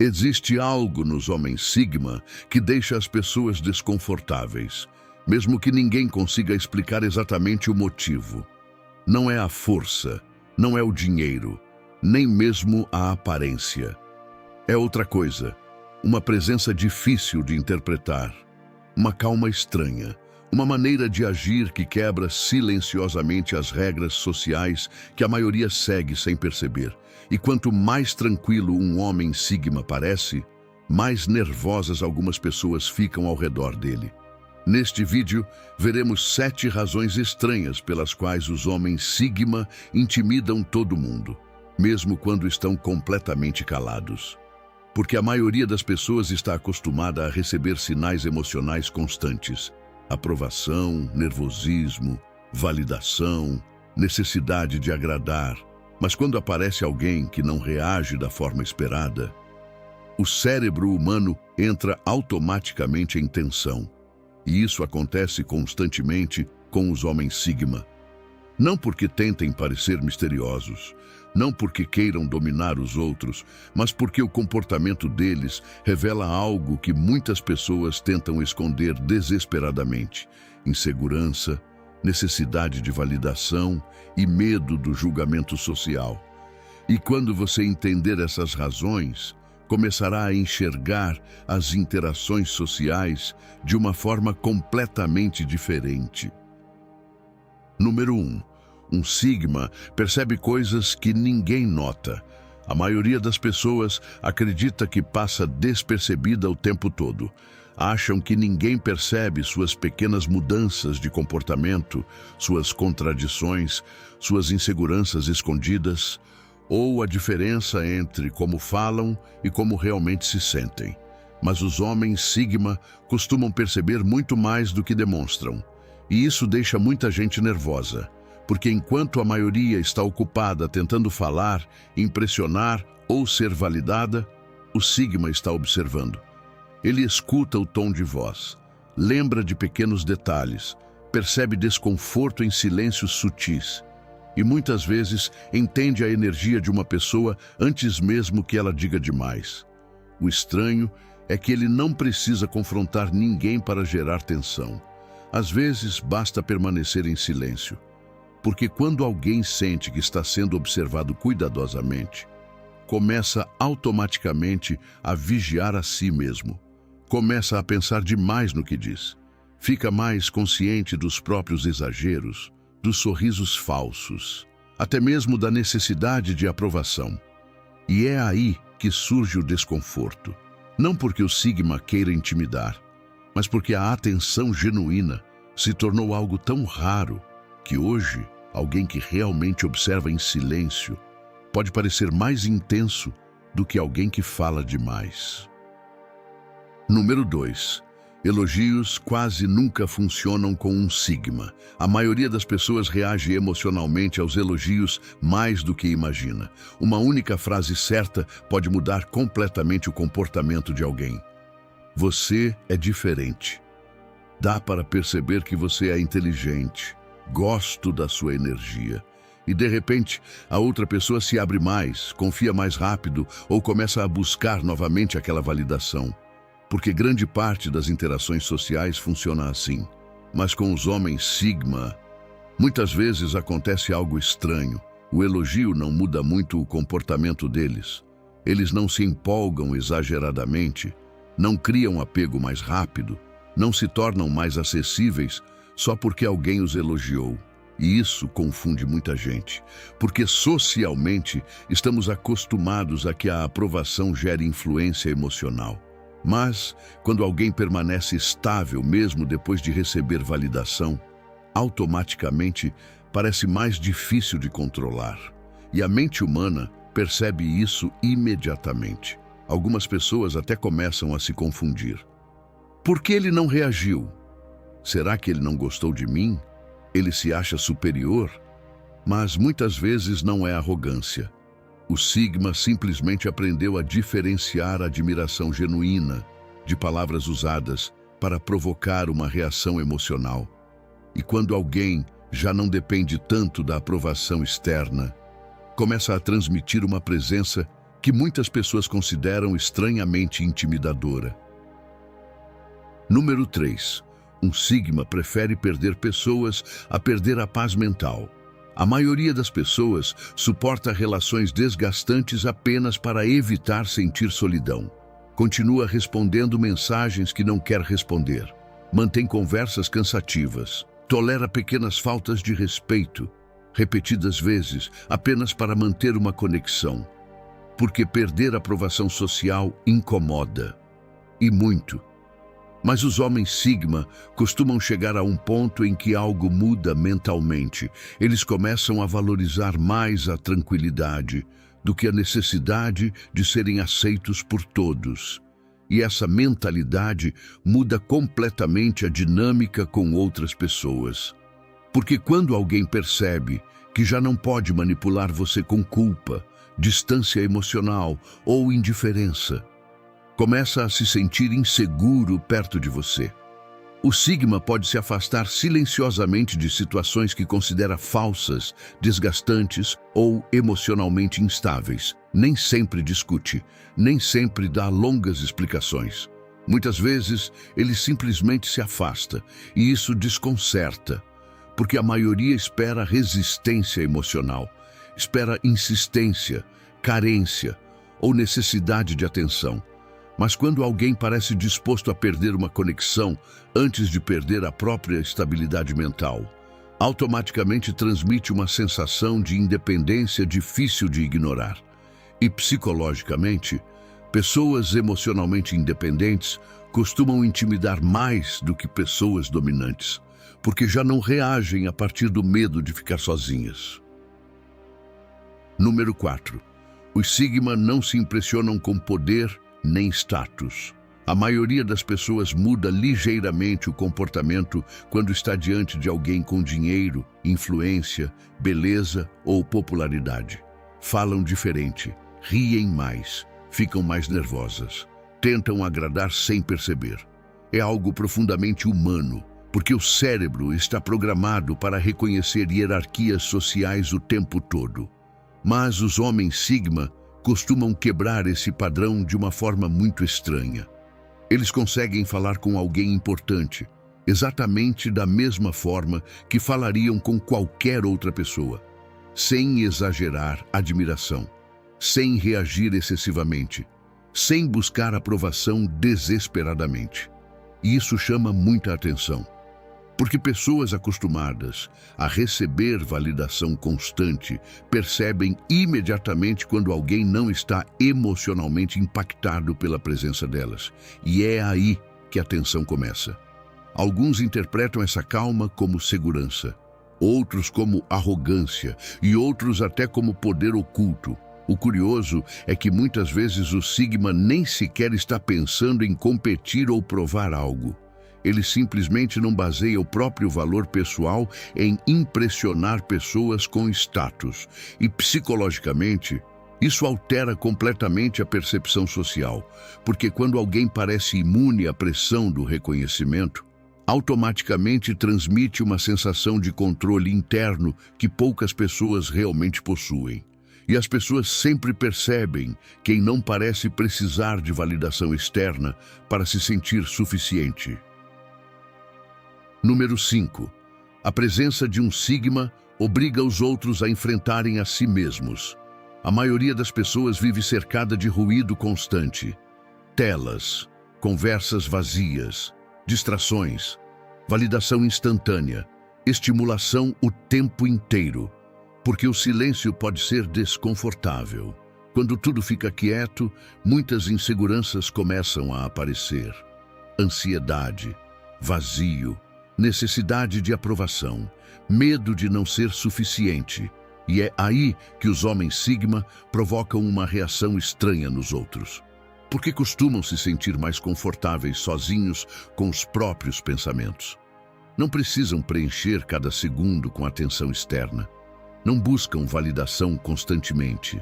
Existe algo nos homens Sigma que deixa as pessoas desconfortáveis, mesmo que ninguém consiga explicar exatamente o motivo. Não é a força, não é o dinheiro, nem mesmo a aparência. É outra coisa, uma presença difícil de interpretar, uma calma estranha, uma maneira de agir que quebra silenciosamente as regras sociais que a maioria segue sem perceber. E quanto mais tranquilo um homem Sigma parece, mais nervosas algumas pessoas ficam ao redor dele. Neste vídeo, veremos 7 razões estranhas pelas quais os homens Sigma intimidam todo mundo, mesmo quando estão completamente calados. Porque a maioria das pessoas está acostumada a receber sinais emocionais constantes: aprovação, nervosismo, validação, necessidade de agradar. Mas quando aparece alguém que não reage da forma esperada, o cérebro humano entra automaticamente em tensão. E isso acontece constantemente com os homens Sigma. Não porque tentem parecer misteriosos, não porque queiram dominar os outros, mas porque o comportamento deles revela algo que muitas pessoas tentam esconder desesperadamente: insegurança, necessidade de validação e medo do julgamento social. E quando você entender essas razões, começará a enxergar as interações sociais de uma forma completamente diferente. Número 1. Um Sigma percebe coisas que ninguém nota. A maioria das pessoas acredita que passa despercebida o tempo todo. Acham que ninguém percebe suas pequenas mudanças de comportamento, suas contradições, suas inseguranças escondidas, ou a diferença entre como falam e como realmente se sentem. Mas os homens Sigma costumam perceber muito mais do que demonstram. E isso deixa muita gente nervosa, porque enquanto a maioria está ocupada tentando falar, impressionar ou ser validada, o Sigma está observando. Ele escuta o tom de voz, lembra de pequenos detalhes, percebe desconforto em silêncios sutis e muitas vezes entende a energia de uma pessoa antes mesmo que ela diga demais. O estranho é que ele não precisa confrontar ninguém para gerar tensão. Às vezes basta permanecer em silêncio, porque quando alguém sente que está sendo observado cuidadosamente, começa automaticamente a vigiar a si mesmo. Começa a pensar demais no que diz. Fica mais consciente dos próprios exageros, dos sorrisos falsos, até mesmo da necessidade de aprovação. E é aí que surge o desconforto. Não porque o Sigma queira intimidar, mas porque a atenção genuína se tornou algo tão raro que hoje alguém que realmente observa em silêncio pode parecer mais intenso do que alguém que fala demais. Número 2. Elogios quase nunca funcionam com um Sigma. A maioria das pessoas reage emocionalmente aos elogios mais do que imagina. Uma única frase certa pode mudar completamente o comportamento de alguém. Você é diferente. Dá para perceber que você é inteligente. Gosto da sua energia. E de repente, a outra pessoa se abre mais, confia mais rápido ou começa a buscar novamente aquela validação. Porque grande parte das interações sociais funciona assim. Mas com os homens Sigma, muitas vezes acontece algo estranho. O elogio não muda muito o comportamento deles. Eles não se empolgam exageradamente, não criam apego mais rápido, não se tornam mais acessíveis só porque alguém os elogiou. E isso confunde muita gente, porque socialmente estamos acostumados a que a aprovação gere influência emocional. Mas, quando alguém permanece estável mesmo depois de receber validação, automaticamente parece mais difícil de controlar. E a mente humana percebe isso imediatamente. Algumas pessoas até começam a se confundir. Por que ele não reagiu? Será que ele não gostou de mim? Ele se acha superior? Mas muitas vezes não é arrogância. O Sigma simplesmente aprendeu a diferenciar a admiração genuína de palavras usadas para provocar uma reação emocional. E quando alguém já não depende tanto da aprovação externa, começa a transmitir uma presença que muitas pessoas consideram estranhamente intimidadora. Número 3. Um sigma prefere perder pessoas a perder a paz mental. A maioria das pessoas suporta relações desgastantes apenas para evitar sentir solidão. Continua respondendo mensagens que não quer responder. Mantém conversas cansativas. Tolera pequenas faltas de respeito, repetidas vezes, apenas para manter uma conexão. Porque perder a aprovação social incomoda. E muito. Mas os homens sigma costumam chegar a um ponto em que algo muda mentalmente. Eles começam a valorizar mais a tranquilidade do que a necessidade de serem aceitos por todos. E essa mentalidade muda completamente a dinâmica com outras pessoas. Porque quando alguém percebe que já não pode manipular você com culpa, distância emocional ou indiferença, começa a se sentir inseguro perto de você. O sigma pode se afastar silenciosamente de situações que considera falsas, desgastantes ou emocionalmente instáveis. Nem sempre discute, nem sempre dá longas explicações. Muitas vezes, ele simplesmente se afasta, e isso desconcerta, porque a maioria espera resistência emocional, espera insistência, carência ou necessidade de atenção. Mas quando alguém parece disposto a perder uma conexão antes de perder a própria estabilidade mental, automaticamente transmite uma sensação de independência difícil de ignorar. E psicologicamente, pessoas emocionalmente independentes costumam intimidar mais do que pessoas dominantes, porque já não reagem a partir do medo de ficar sozinhas. Número 4. Os sigma não se impressionam com poder nem status. A maioria das pessoas muda ligeiramente o comportamento quando está diante de alguém com dinheiro, influência, beleza ou popularidade. Falam diferente, riem mais, ficam mais nervosas, tentam agradar sem perceber. É algo profundamente humano, porque o cérebro está programado para reconhecer hierarquias sociais o tempo todo. Mas os homens sigma costumam quebrar esse padrão de uma forma muito estranha. Eles conseguem falar com alguém importante, exatamente da mesma forma que falariam com qualquer outra pessoa, sem exagerar admiração, sem reagir excessivamente, sem buscar aprovação desesperadamente. E isso chama muita atenção, porque pessoas acostumadas a receber validação constante percebem imediatamente quando alguém não está emocionalmente impactado pela presença delas. E é aí que a tensão começa. Alguns interpretam essa calma como segurança, outros como arrogância e outros até como poder oculto. O curioso é que muitas vezes o sigma nem sequer está pensando em competir ou provar algo. Ele simplesmente não baseia o próprio valor pessoal em impressionar pessoas com status. E psicologicamente, isso altera completamente a percepção social, porque quando alguém parece imune à pressão do reconhecimento, automaticamente transmite uma sensação de controle interno que poucas pessoas realmente possuem. E as pessoas sempre percebem quem não parece precisar de validação externa para se sentir suficiente. Número 5. A presença de um sigma obriga os outros a enfrentarem a si mesmos. A maioria das pessoas vive cercada de ruído constante. Telas, conversas vazias, distrações, validação instantânea, estimulação o tempo inteiro. Porque o silêncio pode ser desconfortável. Quando tudo fica quieto, muitas inseguranças começam a aparecer. Ansiedade, vazio, necessidade de aprovação, medo de não ser suficiente. E é aí que os homens sigma provocam uma reação estranha nos outros. Porque costumam se sentir mais confortáveis sozinhos com os próprios pensamentos. Não precisam preencher cada segundo com atenção externa. Não buscam validação constantemente.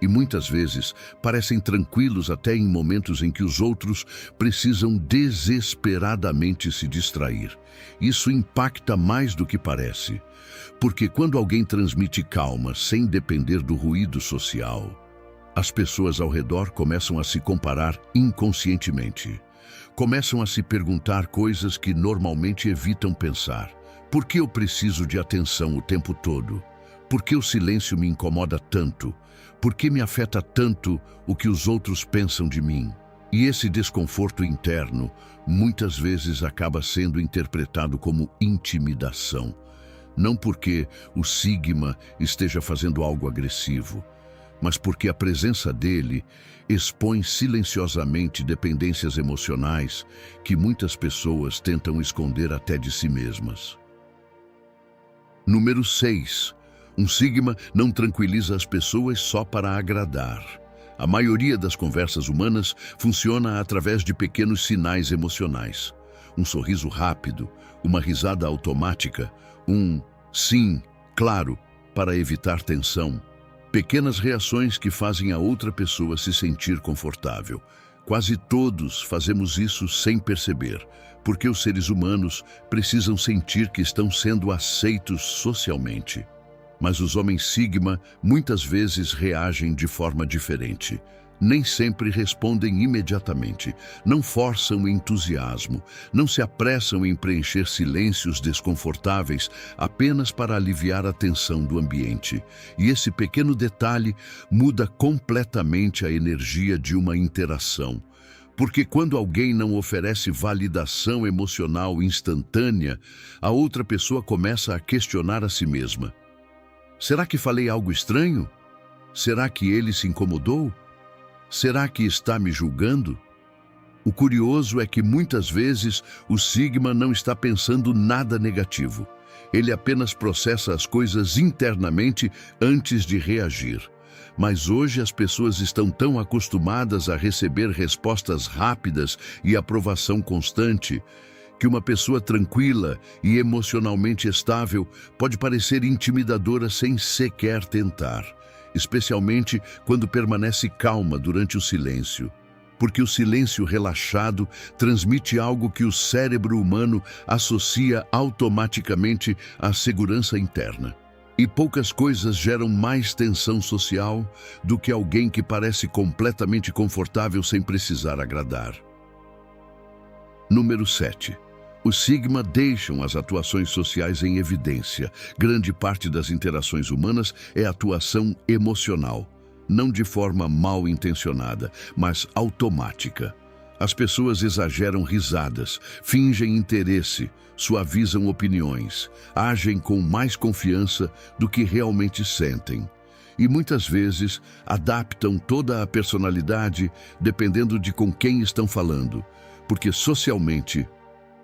E muitas vezes parecem tranquilos até em momentos em que os outros precisam desesperadamente se distrair. Isso impacta mais do que parece, porque quando alguém transmite calma sem depender do ruído social, As pessoas ao redor começam a se comparar inconscientemente. Começam a se perguntar coisas que normalmente evitam pensar. Por que eu preciso de atenção o tempo todo? Por que o silêncio me incomoda tanto? Por que me afeta tanto o que os outros pensam de mim? E esse desconforto interno muitas vezes acaba sendo interpretado como intimidação. Não porque o sigma esteja fazendo algo agressivo, mas porque a presença dele expõe silenciosamente dependências emocionais que muitas pessoas tentam esconder até de si mesmas. Número 6. Um sigma não tranquiliza as pessoas só para agradar. A maioria das conversas humanas funciona através de pequenos sinais emocionais. Um sorriso rápido, uma risada automática, um sim, claro, para evitar tensão. Pequenas reações que fazem a outra pessoa se sentir confortável. Quase todos fazemos isso sem perceber, porque os seres humanos precisam sentir que estão sendo aceitos socialmente. Mas os homens sigma muitas vezes reagem de forma diferente. Nem sempre respondem imediatamente, não forçam o entusiasmo, não se apressam em preencher silêncios desconfortáveis apenas para aliviar a tensão do ambiente. E esse pequeno detalhe muda completamente a energia de uma interação. Porque quando alguém não oferece validação emocional instantânea, a outra pessoa começa a questionar a si mesma. Será que falei algo estranho? Será que ele se incomodou? Será que está me julgando? O curioso é que muitas vezes o sigma não está pensando nada negativo. Ele apenas processa as coisas internamente antes de reagir. Mas hoje as pessoas estão tão acostumadas a receber respostas rápidas e aprovação constante, que uma pessoa tranquila e emocionalmente estável pode parecer intimidadora sem sequer tentar, especialmente quando permanece calma durante o silêncio. Porque o silêncio relaxado transmite algo que o cérebro humano associa automaticamente à segurança interna. E poucas coisas geram mais tensão social do que alguém que parece completamente confortável sem precisar agradar. Número 7. Os sigma deixam as atuações sociais em evidência. Grande parte das interações humanas é atuação emocional, não de forma mal intencionada, mas automática. As pessoas exageram risadas, fingem interesse, suavizam opiniões, agem com mais confiança do que realmente sentem. E muitas vezes adaptam toda a personalidade dependendo de com quem estão falando, porque socialmente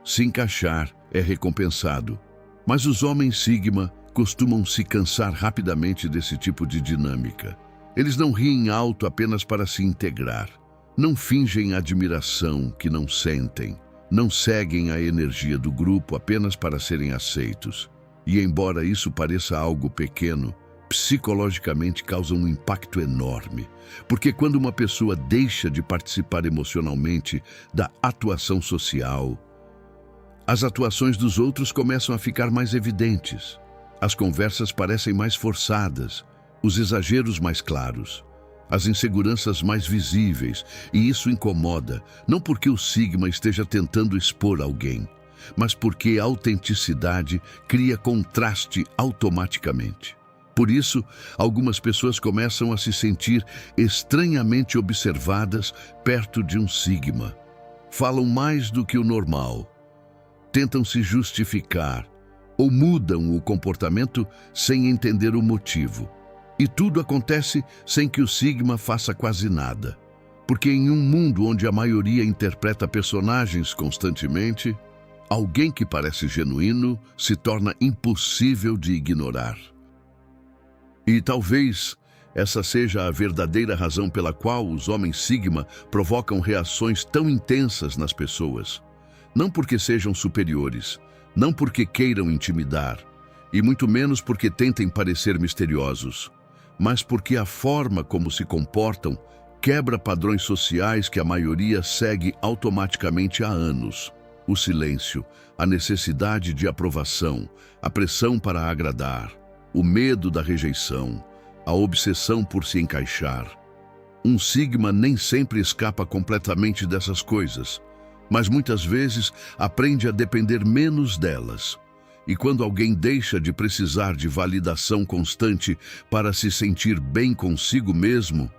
se encaixar é recompensado. Mas os homens sigma costumam se cansar rapidamente desse tipo de dinâmica. Eles não riem alto apenas para se integrar. Não fingem admiração que não sentem. Não seguem a energia do grupo apenas para serem aceitos. E embora isso pareça algo pequeno, psicologicamente causa um impacto enorme. Porque quando uma pessoa deixa de participar emocionalmente da atuação social, as atuações dos outros começam a ficar mais evidentes. As conversas parecem mais forçadas, os exageros mais claros, as inseguranças mais visíveis, e isso incomoda, não porque o sigma esteja tentando expor alguém, mas porque a autenticidade cria contraste automaticamente. Por isso, algumas pessoas começam a se sentir estranhamente observadas perto de um sigma. Falam mais do que o normal, tentam se justificar ou mudam o comportamento sem entender o motivo. E tudo acontece sem que o sigma faça quase nada. Porque em um mundo onde a maioria interpreta personagens constantemente, alguém que parece genuíno se torna impossível de ignorar. E talvez essa seja a verdadeira razão pela qual os homens sigma provocam reações tão intensas nas pessoas. Não porque sejam superiores, não porque queiram intimidar, e muito menos porque tentem parecer misteriosos, mas porque a forma como se comportam quebra padrões sociais que a maioria segue automaticamente há anos. O silêncio, a necessidade de aprovação, a pressão para agradar, o medo da rejeição, a obsessão por se encaixar. Um sigma nem sempre escapa completamente dessas coisas, mas muitas vezes aprende a depender menos delas. E quando alguém deixa de precisar de validação constante para se sentir bem consigo mesmo,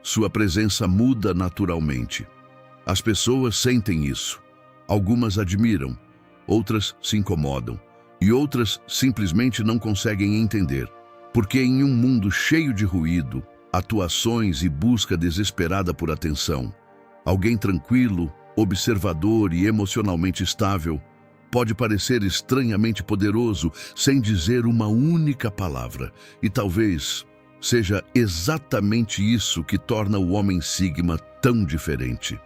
sua presença muda naturalmente. As pessoas sentem isso. Algumas admiram, outras se incomodam, e outras simplesmente não conseguem entender. Porque em um mundo cheio de ruído, atuações e busca desesperada por atenção, alguém tranquilo, observador e emocionalmente estável pode parecer estranhamente poderoso sem dizer uma única palavra. E talvez seja exatamente isso que torna o homem sigma tão diferente.